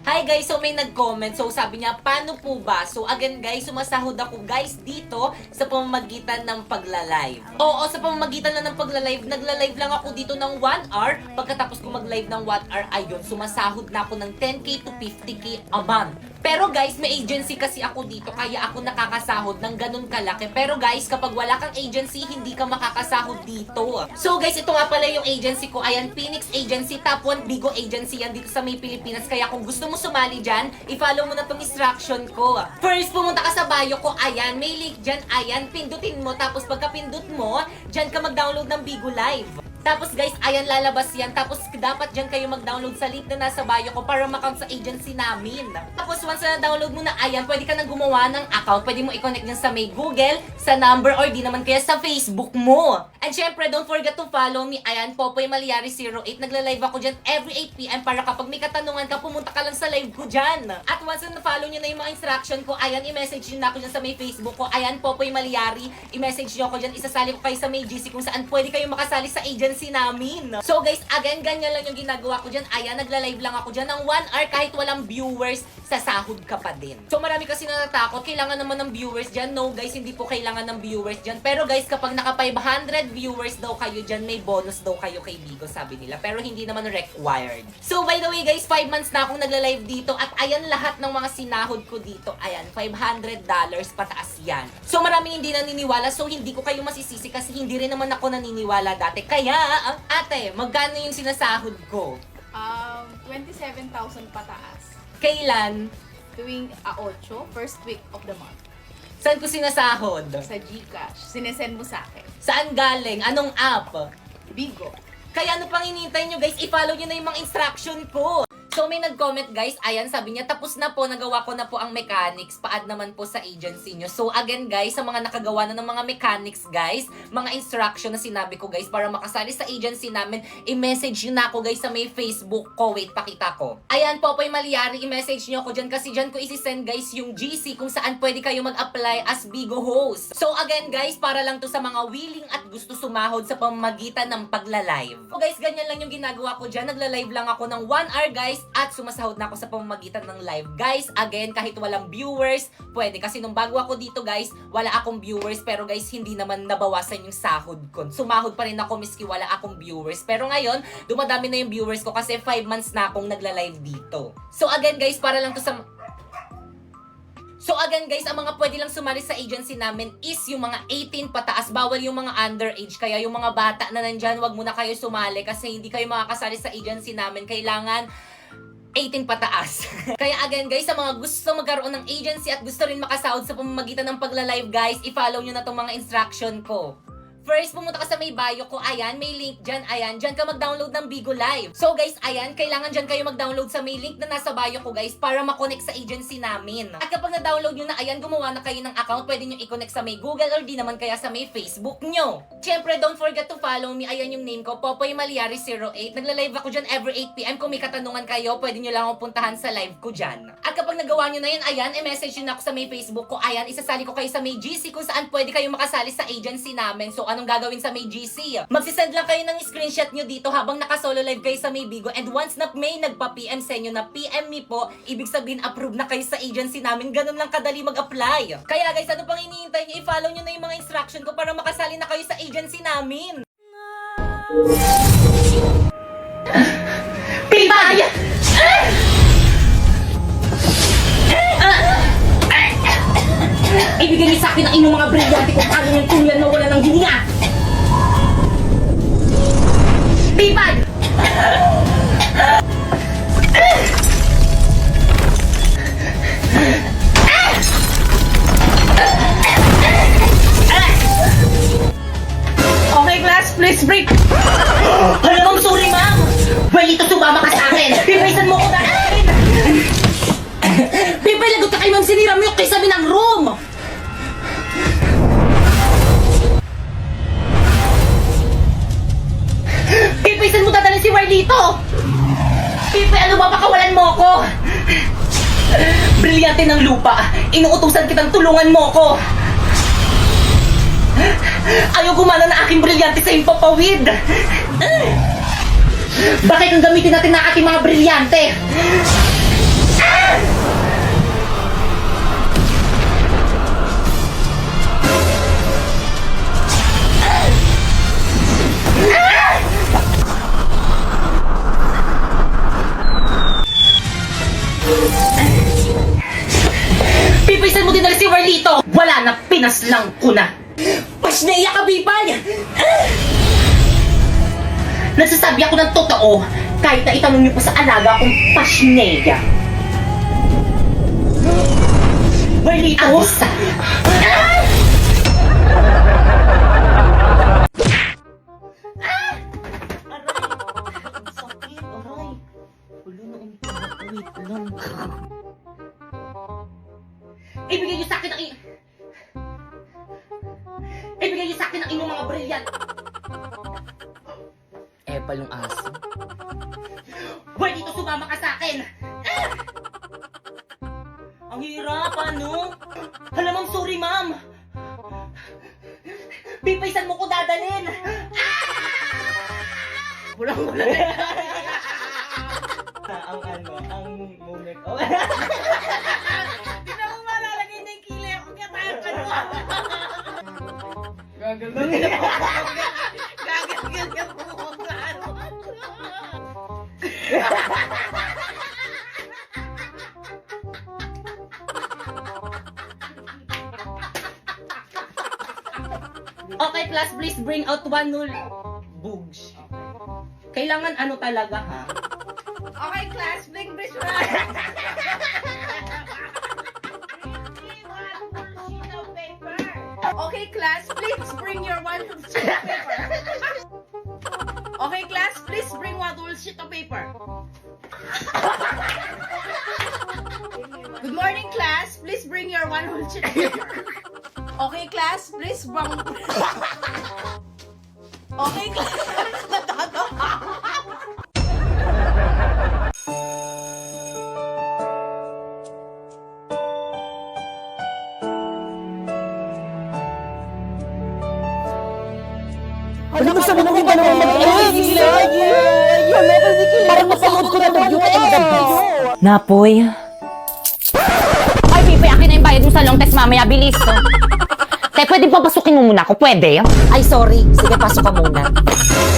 Hi guys, so may nag-comment. So sabi niya, paano po ba? So again guys, sumasahod ako guys dito sa pamamagitan ng pagla-live. Oo, sa pamamagitan lang ng pagla-live. Nagla-live lang ako dito ng 1 hour. Pagkatapos ko mag-live ng 1 hour, ayun, sumasahod na ako ng 10k to 50k a month. Pero guys, may agency kasi ako dito, kaya ako nakakasahod ng ganun kalaki. Pero guys, kapag wala kang agency, hindi ka makakasahod dito. So guys, ito nga pala yung agency ko. Ayan, Phoenix Agency, Top 1 Bigo Agency yan dito sa may Pilipinas. Kaya kung gusto mo sumali dyan, i-follow mo na tong instruction ko. First, pumunta ka sa bio ko. Ayan, may link dyan. Ayan, pindutin mo. Tapos pagka pindut mo, dyan ka mag-download ng Bigo Live. Tapos guys, ayan, lalabas yan. Tapos dapat dyan kayo mag-download sa link na nasa bio ko para ma-count sa agency namin. Tapos once na download mo na, ayan, pwede ka nang gumawa ng account. Pwede mo i-connect dyan sa may Google, sa number, or di naman kaya sa Facebook mo. And syempre, don't forget to follow me. Ayan, Popoy Malyari 08. Nagla-live ako dyan every 8 PM para kapag may katanungan ka, pumunta ka lang sa live ko dyan. At once na follow nyo na yung mga instruction ko, ayan, i-message nyo na ako dyan sa may Facebook ko. Ayan, Popoy Malyari. I-message nyo ako dyan. Isasali ko kayo sa may GC kung saan pwede kayo makasali sa agency namin. So guys, again, ganyan lang yung ginagawa ko dyan. Ayan, nagla-live lang ako dyan ng 1 hour kahit walang viewers, sasahod ka pa din. So marami kasi natatakot, kailangan naman ng viewers dyan. No guys, hindi po kailangan ng viewers dyan. Pero guys, kapag naka 500 viewers daw kayo dyan, may bonus daw kayo kay Bigo, sabi nila. Pero hindi naman required. So by the way guys, 5 months na akong nagla-live dito at ayan lahat ng mga sinahod ko dito. Ayan, $500 pataas yan. So maraming hindi naniniwala, so hindi ko kayo masisisi kasi hindi rin naman ako naniniwala dati. Kaya, ate, magkano yung sinasahod ko? 27,000 pataas. Kailan? Tuwing 8, first week of the month. Saan ko sinasahod? Sa GCash. Sinesend mo sa akin. Saan galing? Anong app? Bigo. Kaya ano pang hinihintay nyo guys? I-follow nyo na yung mga instruction ko. So may nag-comment guys, ayan, sabi niya, tapos na po, nagawa ko na po ang mechanics, pa-add naman po sa agency nyo. So again guys, sa mga nakagawa na ng mga mechanics guys, mga instruction na sinabi ko guys, para makasali sa agency namin, i-message nyo na ako guys sa may Facebook ko. Wait, pakita ko. Ayan, Popoy Malyari, i-message nyo ako dyan kasi dyan ko isi-send guys yung GC kung saan pwede kayo mag-apply as Bigo host. So again guys, para lang to sa mga willing at gusto sumahod sa pamamagitan ng pagla-live. So guys, ganyan lang yung ginagawa ko dyan. Nagla-live lang ako ng 1 hour guys, at sumasahod na ako sa pamamagitan ng live. Guys, again, kahit walang viewers, pwede. Kasi nung bago ako dito, guys, wala akong viewers. Pero guys, hindi naman nabawasan yung sahod ko. Sumahod pa rin ako miski wala akong viewers. Pero ngayon, dumadami na yung viewers ko kasi 5 months na akong nagla-live dito. So again, guys, para lang to sa... So again guys, ang mga pwede lang sumali sa agency namin is yung mga 18 pataas. Bawal yung mga underage. Kaya yung mga bata na nandyan, wag muna kayo sumali kasi hindi kayo makakasali sa agency namin. Kailangan 18 pataas. Kaya again guys, sa mga gusto magkaroon ng agency at gusto rin makasahod sa pamamagitan ng pagla-live guys, i-follow nyo na tong mga instruction ko. First, pumunta ka sa may bio ko. Ayan, may link dyan. Ayan, dyan ka mag-download ng Bigo Live. So guys, ayan, kailangan dyan kayo mag-download sa may link na nasa bio ko guys para makonect sa agency namin. At kapag na-download nyo na, ayan, gumawa na kayo ng account, pwede nyo i-connect sa may Google or di naman kaya sa may Facebook nyo. Siyempre, don't forget to follow me. Ayan yung name ko, Popoy Malyari 08. Nagla-live ako dyan every 8 PM. Kung may katanungan kayo, pwede nyo lang akong puntahan sa live ko dyan. At kapag nagawa nyo na yun, ayan, i-message nyo na ako sa may Facebook ko. Ayan, isasali ko kayo sa may GC kung saan pwede kayo makasali sa agency namin. So, anong gagawin sa may GC? Magsisend lang kayo ng screenshot nyo dito habang naka-solo live kayo sa may Bigo. And once na may nagpa-PM sa inyo na PM me po, ibig sabihin approve na kayo sa agency namin. Ganun lang kadali mag-apply. Kaya guys, ano pang hinihintay nyo? I-follow nyo na yung mga instruction ko para makasali na kayo sa agency namin. Pibay! Ibigay niyo sa akin ang inyong mga brilyante kung paano yung tuloyan na wala ng hininga! Pibay! Okay class, please break. Hala ma'am, sorry ma'am! Well, ito sumama ka sa akin! Pipaysan mo ko na akin! Pipay, lagot ka kay ma'am, sinira mo yung kisabi ng room! Pipay, saan mo dadalhin si Marlito? Pipay, ano ba, pakawalan mo ko? Brilyante ng lupa, inuutusan kitang tulungan mo ko! Ayaw gumana na aking brilyante sa iyong papawid! Bakit ang gamitin natin na ating mga brilyante? si Warlito! Wala na, pinaslang ko na! Pasneya ka, Bipay! Nagsasabi ako ng totoo, kahit na itanong niyo pa sa alaga akong Pasneya. Warlito! Agisa! Ibigay niyo sa akin ang Ibigay niyo sa akin ang inyong mga brilliant. Palong aso. Boy, dito sumama ka sa akin. Ang hirap, ano? Hala, ma'am, sorry, ma'am. Bipay, mo ko dadalhin? Bulang-bulang. ang moment. Oh. Hindi na mo malalagay na yung kili ako kaya tayo ka doon. Gagal ka po. Okay, class, please bring out 1 null. Bugs. Kailangan ano talaga, ha? Okay, class, bring this one. Okay, class, please bring your 1 sheet of paper. Okay, class, please bring 1 whole sheet of paper. Good morning, class. Please bring your 1 whole sheet of paper. Okay, class, please bring... Okay, class. Ano ba sabi mo ba naman mag-iisip? Parang napanood ko na ng Beauty and the Beast. Napoy. Ay, Pipe, akin na yung bayad mo sa long test mamaya. Bilis, no? Te, pwede papasukin mo muna ako? Pwede? Ay, sorry. Sige, pasok ka muna.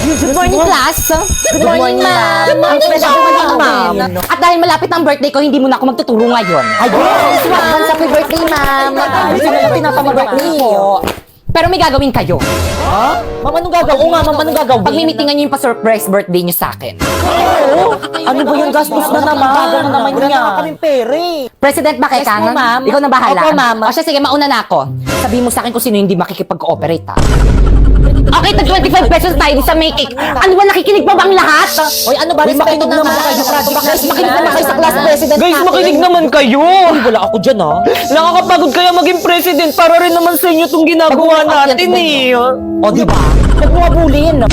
Good morning, class. Good morning, ma'am. Good morning, ma'am. At dahil malapit ang birthday ko, hindi mo na ako magtuturo ngayon. Ay, advance happy birthday, ma'am. Gusto nila pinapamag-birthday ko. Pero may gagawin kayo. Ha? Ma'am, anong gagawin? Oo nga, ma'am, anong gagawin? Pagmimitingan niyo yung pa-surprise birthday niyo sa akin. Oo. Ano ba yung gastos na naman? Gano'n naman niya. Wala na kaming pere. President ba kay Yes po, Kangan? ma'am. Ikaw na bahala. Opo, ma'am. O siya, sige, mauna na ako. Sabihin mo sa akin kung sino hindi makikipag-cooperate, ha? Okay, tag 25 pesos tayo sa may cake. Ano ba, nakikinig pa ba ang lahat? Oy, ano ba? Respeto naman kayo. Guys, makinig naman kayo sa class president Guys, natin. makinig naman kayo! Uy, wala ako dyan, ha? Nakakapagod kaya maging president para rin naman sa inyo itong ginagawa natin eh. O, di ba? Huwag mo abulin.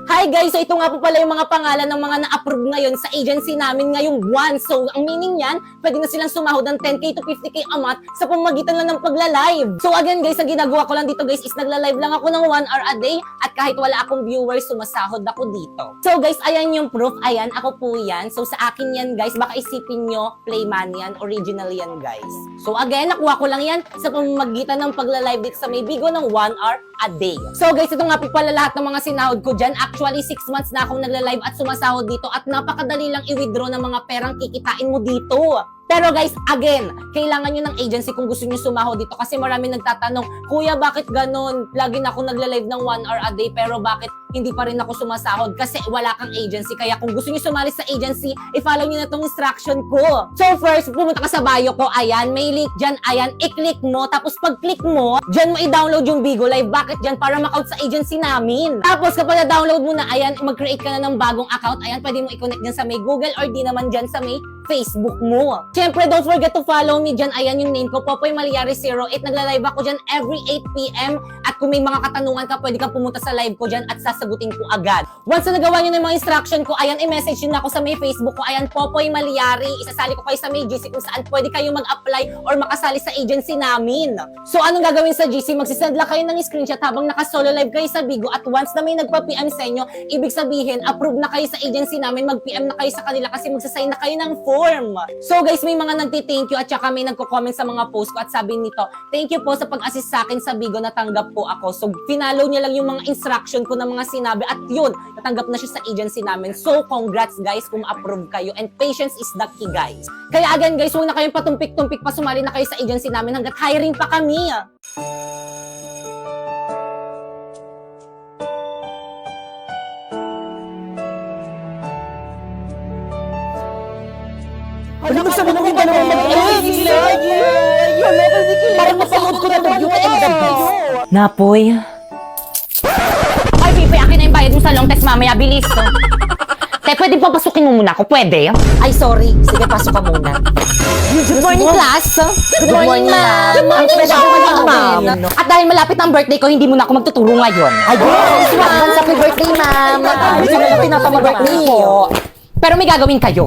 Hi guys! So ito nga po pala yung mga pangalan ng mga na-approve ngayon sa agency namin ngayong buwan. So ang meaning yan, pwede na silang sumahod ng 10k to 50k a month sa pamamagitan lang ng pagla-live. So again guys, ang ginagawa ko lang dito guys is nagla-live lang ako ng 1 hour a day at kahit wala akong viewers, sumasahod ako dito. So guys, ayan yung proof. Ayan, ako po yan. So sa akin yan guys, baka isipin nyo, Playman yan, original yan guys. So again, nakuha ko lang yan sa pamamagitan ng pagla-live dito sa may Bigo ng 1 hour a day. So guys, ito nga po pala lahat ng mga sinahod ko dyan. Actually, 6 months na akong nagla-live at sumasahod dito at napakadali lang i-withdraw ng mga perang kikitain mo dito. Pero guys, again, kailangan nyo ng agency kung gusto nyo sumahod dito kasi marami nagtatanong, Kuya, bakit ganun? Lagi na ako nagla-live ng 1 hour a day pero bakit hindi pa rin ako sumasahod? Kasi wala kang agency. Kaya kung gusto nyo sumali sa agency, i-follow nyo na tong instruction ko. So first, pumunta ka sa bio ko. Ayan, may link dyan. Ayan, i-click mo. Tapos pag-click mo, dyan mo i-download yung Bigo Live. Bakit dyan? Para mak-out sa agency namin. Tapos kapag na-download mo na, ayan, mag-create ka na ng bagong account. Ayan, pwede mo i-connect dyan sa may Google or di naman dyan sa may Facebook mo. Siyempre, don't forget to follow me dyan. Ayan yung name ko, Popoy Malyari 08. Nagla-live ako dyan every 8 p.m. At kung may mga katanungan ka, pwede kang pumunta sa live ko dyan at sasagutin ko agad. Once na nagawa nyo na yung mga instruction ko, ayan, i-message nyo na ako sa may Facebook ko. Ayan, Popoy Malyari. Isasali ko kayo sa may GC kung saan pwede kayo mag-apply or makasali sa agency namin. So, anong gagawin sa GC? Magsisend lang kayo ng screenshot habang naka-solo live kayo sa Bigo at once na may nagpa-PM sa inyo, ibig sabihin, approve na kayo sa agency namin, mag-PM na kayo sa kanila kasi magsasign na kayo ng form. platform. So guys, may mga nagti-thank you at saka may nagko-comment sa mga post ko at sabi nito, thank you po sa pag-assist sa akin sa Bigo, natanggap po ako. So finalo niya lang yung mga instruction ko na mga sinabi at yun, natanggap na siya sa agency namin. So congrats guys kung ma-approve kayo and patience is the key guys. Kaya again guys, huwag na kayong patumpik-tumpik pa, sumali na kayo sa agency namin hanggat hiring pa kami. Ano ba sabi ng dalawang Parang napanood ko na yung Napoy. Ay, Pipe, akin na yung bayad mo sa long test mamaya. Bilis. Te, pwede pa pasukin mo muna ako? Pwede? Ay, sorry. Sige, pasok ka muna. Good morning, class. Good morning, ma'am. Good morning, Good morning, ma'am. ma'am. At dahil malapit ang birthday ko, hindi mo na ako magtuturo ngayon. Ayun! Advance happy birthday, ma'am! Gusto mo na tinatama birthday po. Pero may gagawin kayo.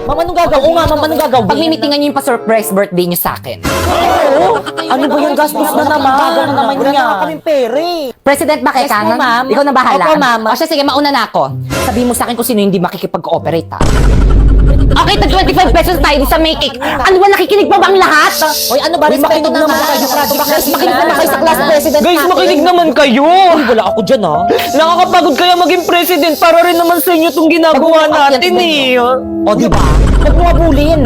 Ma'am, anong gagawin? Oo nga, ma'am, anong gagawin? Pagmimitingan niyo yung pa-surprise birthday niyo sa akin. Ano ba yung gastos na naman? Gagawin naman Wala niya. na kaming pere. President Bakekang, Yes po, ma'am. ikaw na bahala. Opo, ma'am. O siya, sige, mauna na ako. Sabihin mo sa akin kung sino hindi makikipag-cooperate, ha? Okay, tag 25 pesos tayo sa make-it. Ano ba, nakikinig pa bang lahat? Oy, ano ba? Respeto makinig naman naman kayo. kayo. Makinig naman kayo sa class president Guys, natin. makinig naman kayo. Wala ako dyan, ha? Nakakapagod kaya maging president para rin naman sa inyo itong ginagawa natin eh. O, di ba? Huwag mo abulin.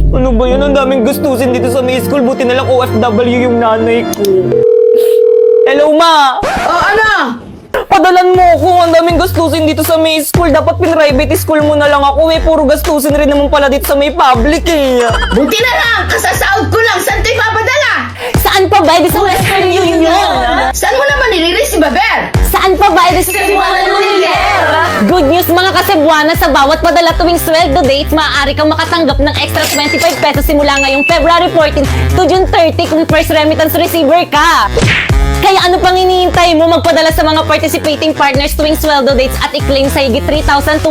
Ano ba yun? Ang daming gastusin dito sa may school. Buti na lang OFW yung nanay ko. Hello, ma! Oh, ano? Padalan mo ako. Ang daming gastusin dito sa may school. Dapat pin-private school mo na lang ako eh. Puro gastusin rin naman pala dito sa may public eh. Buti na lang, kasasahod ko lang. Saan tayo papadala? Saan pa ba? Di sa Western Union. Saan mo naman nililis si Baber? Saan pa ba? Di sa Cebuana Lumiere. Good news mga kasebuana, sa bawat padala tuwing sweldo dates, maaari kang makatanggap ng extra 25 pesos simula ngayong February 14 to June 30 kung first remittance receiver ka. Kaya ano pang hinihintay mo? Magpadala sa mga participating partners tuwing sweldo dates at i-claim sa higit 3,200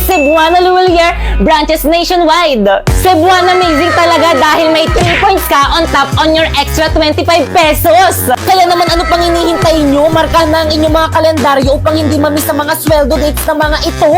Cebuana Lumiere branches nationwide. Cebuana amazing talaga dahil may 3 points ka on top on your extra 25 pesos. Kaya naman ano pang hinihintay nyo? Markahan na ang inyong mga kalendaryo upang hindi mamiss ang mga sweldo dates ng mga ito.